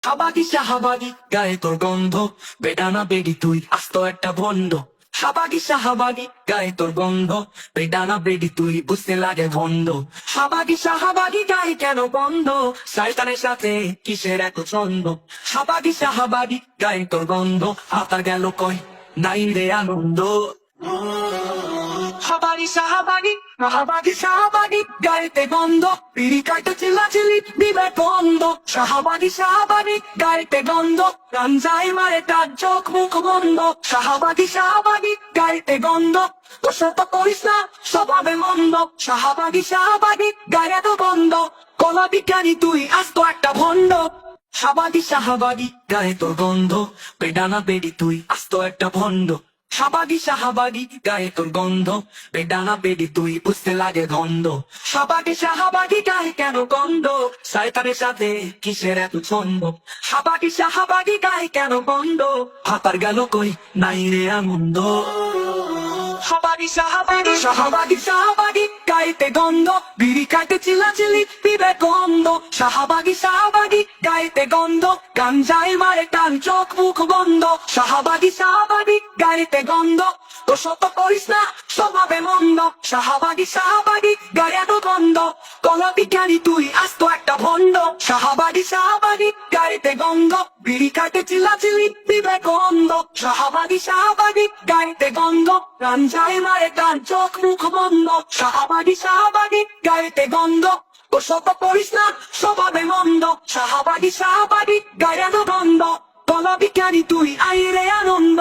শাহবাগী শাহবাগী গায়ে তোর গন্ধ, বেডানা বেডি তুই আস্ত একটা ভণ্ড। শাহবাগী শাহবাগী গায়ে তোর গন্ধ, বেডানা বেডি তুই বুঝতে লাগে ভণ্ড। শাহবাগী শাহবাগী গায়ে কেন বন্ধ, শয়তানের সাথে কিসের এত ছন্দ। শাহবাগী শাহবাগী গায়ে তোর গন্ধ, হাতা গেল কই নাই রে আনন্দ। শাহবাগী শাহবাগী শাহবাগী শাহবাগী গায়েতে গন্ধ, পিড়ি কাইতে চিল্লাচিল্লি বিবেক বন্ধ। শাহবাগী শাহবাগী গায়েতে গন্ধ, গাঞ্জাই মারে তার চোখ মুখ বন্ধ। শাহবাগী শাহবাগী গায়েতে গন্ধ, তোর সাথে করিস না স্বভাবে মন্দ। শাহবাগী শাহবাগী গায়ে তো বন্ধ, কলা বিজ্ঞানী তুই আস্ত একটা ভণ্ড। শাহবাগী শাহবাগী গায়ে তোর গন্ধ, বেডানা বেডি তুই আস্ত একটা ভণ্ড। শাহবাগী শাহবাগী গায়ে তোর গন্ধ, বেডানা বেডি তুই বুঝতে লাগে গন্ধ। শাহবাগী শাহবাগী গায়ে কেন গন্ধ, শয়তানের সাথে কিসের এত ছন্দ। শাহবাগী শাহবাগী গায়ে কেন গন্ধ, হাতার গেল কই নাই রে আনন্দ। শাহবাগী শাহবাগী শাহবাগী শাহবাগী গায়েতে গন্ধ, বিড়ি খাইতে চিল্লাচিল্লি বিবেক গন্ধ। শাহবাগী শাহবাগী গায়েতে গন্ধ, গাঞ্জাই মারে টান চোখ মুখ বন্ধ। শাহবাগী শাহবাগী গায়েতে গন্ধ, তো শত করিস না স্বভাবে মন্দ। শাহবাগী শাহবাগী গায়ে তো গন্ধ, কলা বিজ্ঞানী তুই আস্ত একটা ভণ্ড। শাহবাগী শাহবাগী গায়েতে গন্ধ, বিড়ি খাইতে চিল্লাচিল্লি বিবেক গন্ধ। শাহবাগী শাহবাগী গায়েতে গন্ধ, গাঞ্জাই মারে টান চোখ মুখ বন্ধ। শাহবাগী শাহবাগী গায়েতে গন্ধ, তো শত করিস না স্বভাবে মন্দ। শাহবাগী শাহবাগী গায়ে তো গন্ধ, কলা বিজ্ঞানী তুই আইরে আনন্দ।